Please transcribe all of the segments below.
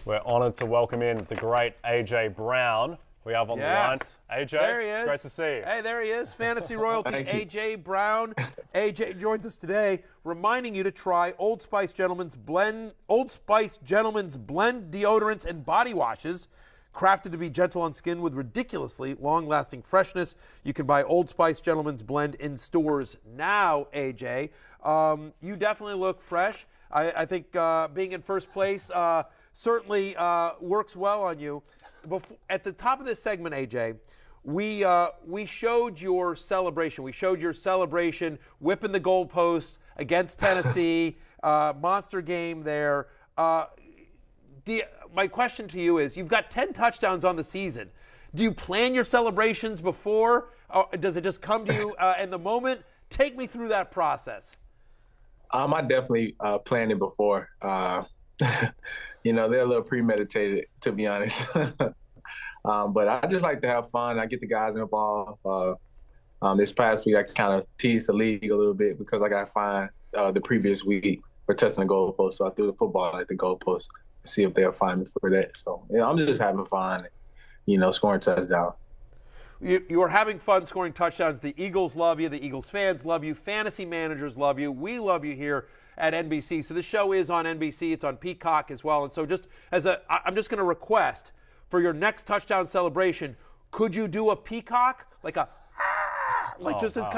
We're honored to welcome in the great A.J. Brown. We have on the line. A.J., there he is. It's great to see you. Hey, there he is. Fantasy royalty, A.J. Brown. A.J. joins us today, reminding you to try Old Spice Gentleman's Blend deodorants and body washes, crafted to be gentle on skin with ridiculously long-lasting freshness. You can buy Old Spice Gentleman's Blend in stores now, A.J. You definitely look fresh. I think being in first place certainly works well on you. At the top of this segment, A.J., we showed your celebration. We showed your celebration whipping the goalpost against Tennessee, monster game there. My question to you is, you've got 10 touchdowns on the season. Do you plan your celebrations before? Or does it just come to you in the moment? Take me through that process. I definitely planned it before. You know, they're a little premeditated, to be honest. But I just like to have fun. I get the guys involved. This past week, I kind of teased the league a little bit because I got fined the previous week for touching the goalpost. So I threw the football at the goalpost to see if they'll fine me for that. So, you know, I'm just having fun, scoring touchdowns. You are having fun scoring touchdowns. The Eagles love you. The Eagles fans love you. Fantasy managers love you. We love you here at NBC. So the show is on NBC. It's on Peacock as well. And so I'm just going to request for your next touchdown celebration, could you do a peacock? It's kind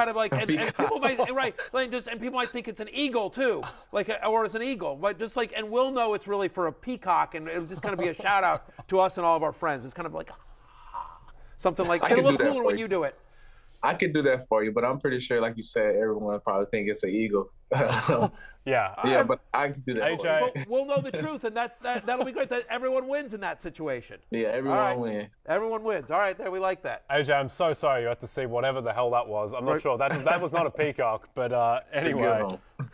of like, and people might, and people might think it's an eagle too, or it's an eagle, but and we'll know it's really for a peacock, and it'll just kind of be a shout out to us and all of our friends. It's kind of like something like, it'll look cooler when you do it. I could do that for you, but I'm pretty sure, like you said, everyone would probably think it's an eagle. Yeah, but I can do that AJ. for you. But we'll know the truth, and that'll be great. That everyone wins in that situation. Yeah, everyone wins. Everyone wins. All right, there, we like that. AJ, I'm so sorry you had to see whatever the hell that was. I'm not sure. That was not a peacock, but anyway,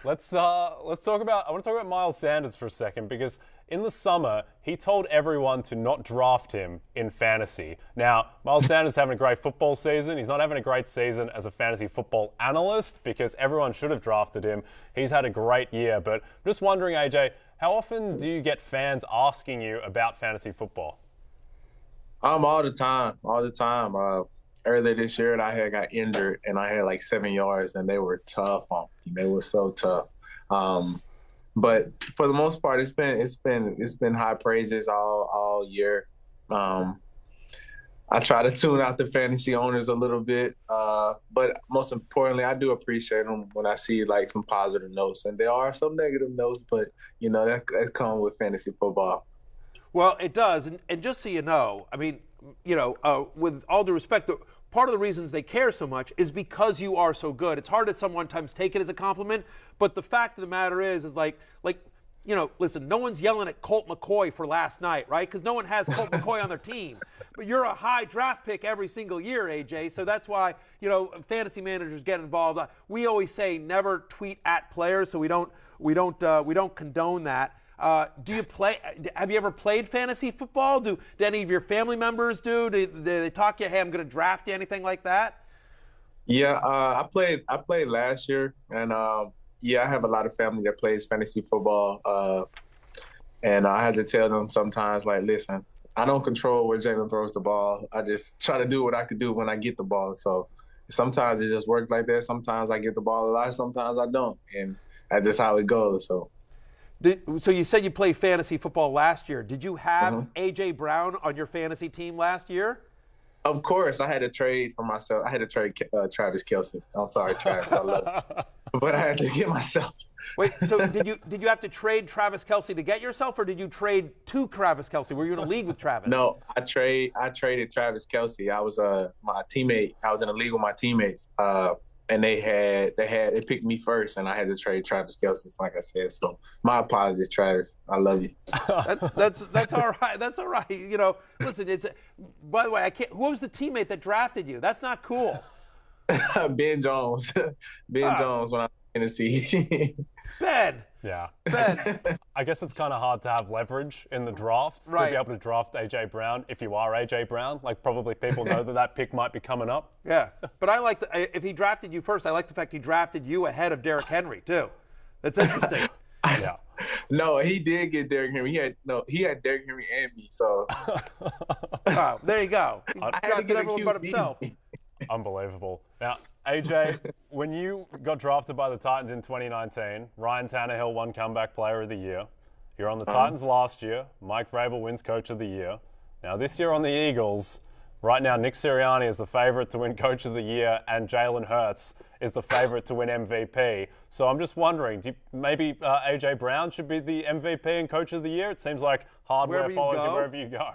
let's talk about. I want to talk about Miles Sanders for a second, because in the summer he told everyone to not draft him in fantasy. Now, Miles Sanders is having a great football season. He's not having a great season as a fantasy football analyst, because everyone should have drafted him. He's had a great year, but I'm just wondering, AJ, how often do you get fans asking you about fantasy football? All the time. Earlier this year, I got injured, and I had like 7 yards, and they were tough on me. They were so tough. But for the most part, it's been high praises all year. I try to tune out the fantasy owners a little bit, but most importantly, I do appreciate them when I see like some positive notes, and there are some negative notes, but that comes with fantasy football. Well, it does, and just so you know, I mean, with all due respect, part of the reasons they care so much is because you are so good. It's hard to sometimes take it as a compliment, but the fact of the matter is listen, no one's yelling at Colt McCoy for last night, right? Because no one has Colt McCoy on their team. But you're a high draft pick every single year, AJ. So that's why, fantasy managers get involved. We always say never tweet at players, so we don't condone that. Do you play? Have you ever played fantasy football? Do any of your family members do? Do they talk to you? Hey, I'm going to draft you. Anything like that? Yeah, I played last year, and I have a lot of family that plays fantasy football, and I had to tell them sometimes, like, listen, I don't control where Jalen throws the ball. I just try to do what I can do when I get the ball. So sometimes it just works like that. Sometimes I get the ball a lot. Sometimes I don't, and that's just how it goes. So you said you played fantasy football last year. Did you have A.J. Brown on your fantasy team last year? Of course, I had to trade for myself. I had to trade Travis Kelce. I'm sorry, Travis. I love you. But I had to get myself. Wait, so did you have to trade Travis Kelce to get yourself, or did you trade to Travis Kelce? Were you in a league with Travis? No, I traded Travis Kelce. I was my teammate. I was in a league with my teammates, and they picked me first, and I had to trade Travis Kelce, like I said. So my apologies, Travis. I love you. That's all right. That's all right. Listen. By the way, who was the teammate that drafted you? That's not cool. Ben Jones. Jones when I was in Tennessee. Ben. Yeah. Ben. I guess it's kind of hard to have leverage in the draft to be able to draft A.J. Brown if you are A.J. Brown. Like, probably people know that pick might be coming up. Yeah. But I like if he drafted you first, I like the fact he drafted you ahead of Derrick Henry, too. That's interesting. Yeah. No, he did get Derrick Henry. He had Derrick Henry and me. So Oh, there you go. He I had to drafted get a everyone but QB. himself. Unbelievable. Now, AJ, when you got drafted by the Titans in 2019, Ryan Tannehill won Comeback Player of the Year. You're on the Titans last year. Mike Vrabel wins Coach of the Year. Now, this year on the Eagles, right now Nick Sirianni is the favorite to win Coach of the Year, and Jalen Hurts is the favorite to win MVP. So I'm just wondering, maybe AJ Brown should be the MVP and Coach of the Year? It seems like hardware follows you wherever you go.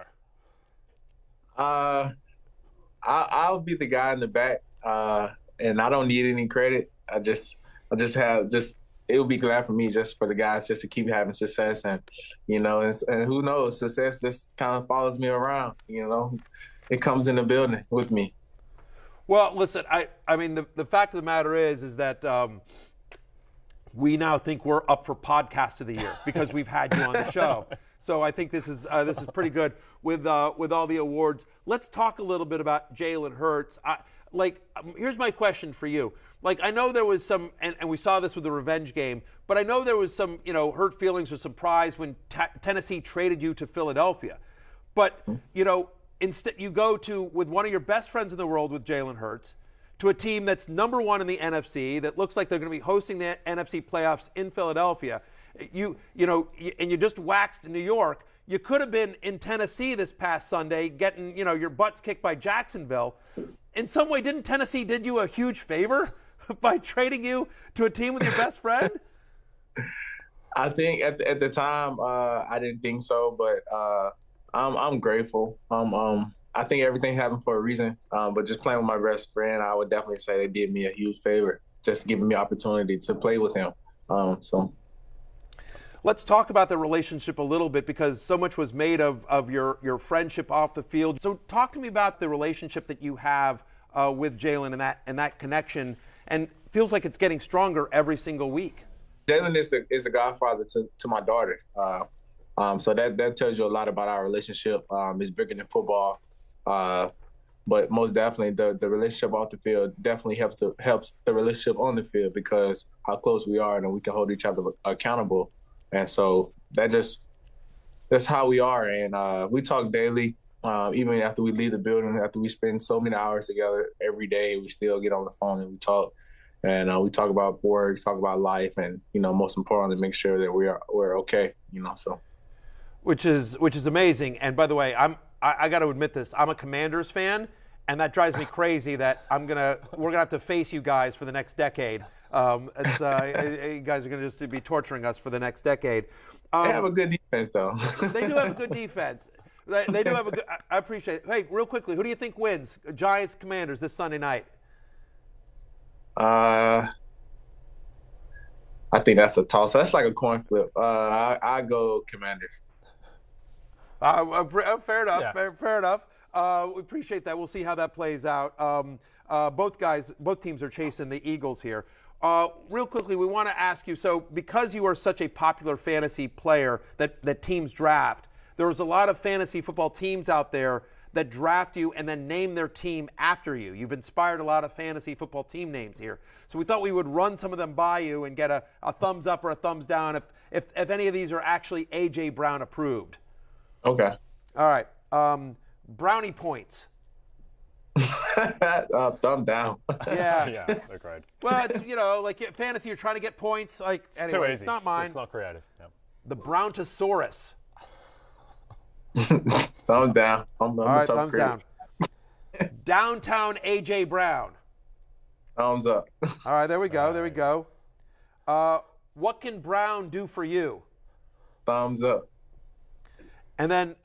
I'll be the guy in the back, and I don't need any credit. It would be glad for me just for the guys just to keep having success, and and who knows, success just kind of follows me around. It comes in the building with me. Well, listen, I mean, the fact of the matter is that we now think we're up for Podcast of the Year because we've had you on the show. So I think this is pretty good with all the awards. Let's talk a little bit about Jalen Hurts. Here's my question for you. I know there was some, and we saw this with the revenge game, but I know there was some, hurt feelings or surprise when Tennessee traded you to Philadelphia. But, instead you go with one of your best friends in the world with Jalen Hurts to a team that's number one in the NFC that looks like they're going to be hosting the NFC playoffs in Philadelphia. And you just waxed New York. You could have been in Tennessee this past Sunday getting, your butts kicked by Jacksonville. In some way, didn't Tennessee did you a huge favor by trading you to a team with your best friend? I think at the time I didn't think so, but I'm grateful. I think everything happened for a reason. But just playing with my best friend, I would definitely say they did me a huge favor, just giving me opportunity to play with him. Let's talk about the relationship a little bit because so much was made of your friendship off the field. So talk to me about the relationship that you have with Jalen and that connection, and feels like it's getting stronger every single week. Jalen is the godfather to my daughter. So that tells you a lot about our relationship. It's bigger than football. But most definitely the relationship off the field definitely helps the relationship on the field because how close we are and we can hold each other accountable. And so that's how we are. And we talk daily, even after we leave the building, after we spend so many hours together every day, we still get on the phone and we talk. And we talk about work, talk about life, and, most importantly, make sure that we're okay, so. Which is amazing. And by the way, I got to admit this, I'm a Commanders fan, and that drives me crazy that we're gonna have to face you guys for the next decade. You guys are gonna just be torturing us for the next decade. They have a good defense, though. They do have a good defense. They do have a good. I appreciate it. Hey, real quickly, who do you think wins, Giants Commanders this Sunday night? I think that's a toss. That's like a coin flip. I go Commanders. Fair enough. Yeah. Fair enough. We appreciate that. We'll see how that plays out. Both teams are chasing the Eagles here. Real quickly, we want to ask you, so because you are such a popular fantasy player that teams draft, there's a lot of fantasy football teams out there that draft you and then name their team after you. You've inspired a lot of fantasy football team names here. So we thought we would run some of them by you and get a thumbs up or a thumbs down if any of these are actually A.J. Brown approved. Okay. All right. Brownie points. Thumb down. Yeah. Yeah, they're great. Well, it's, like fantasy, you're trying to get points. It's too easy. It's not mine. It's not creative. Yeah. The Browntosaurus. Thumb down. All right, thumbs down. Downtown A.J. Brown. Thumbs up. All right, there we go. There we go. What can Brown do for you? Thumbs up. And then,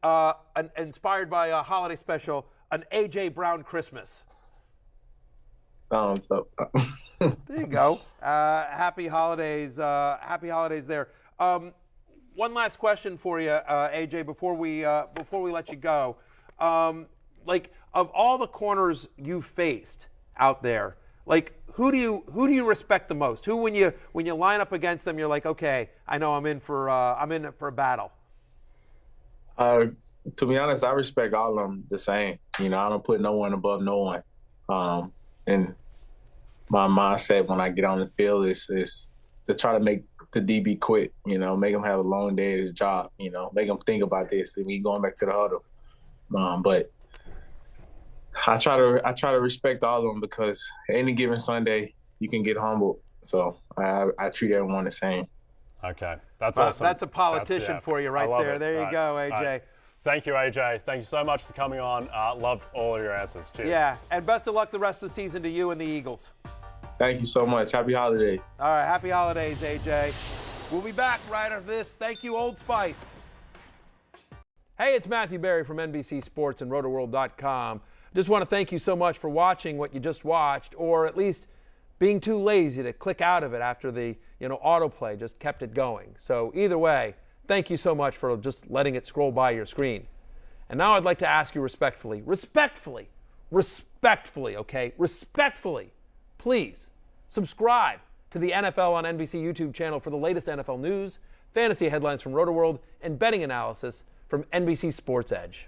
inspired by a holiday special, an A.J. Brown Christmas. Thumbs up. There you go. Happy holidays. Happy holidays there. One last question for you, AJ, before we let you go. Of all the corners you've faced out there, who do you respect the most? Who, when you line up against them, you're like, okay, I know I'm in for a battle. To be honest, I respect all of them the same. I don't put no one above no one. And my mindset when I get on the field is to try to make the DB quit. You know, make him have a long day at his job. You know, make him think about this and me going back to the huddle. But I try to respect all of them because any given Sunday you can get humbled. So I treat everyone the same. Okay, that's awesome. That's a politician for you right there. It. There you go, AJ. Thank you, AJ. Thank you so much for coming on. Loved all of your answers. Cheers. Yeah, and best of luck the rest of the season to you and the Eagles. Thank you so much. Happy holidays. All right, happy holidays, AJ. We'll be back right after this. Thank you, Old Spice. Hey, it's Matthew Berry from NBC Sports and RotoWorld.com. Just want to thank you so much for watching what you just watched, or at least being too lazy to click out of it after the autoplay just kept it going. So either way, thank you so much for just letting it scroll by your screen. And now I'd like to ask you respectfully, okay, please subscribe to the NFL on NBC YouTube channel for the latest NFL news, fantasy headlines from RotoWorld, and betting analysis from NBC Sports Edge.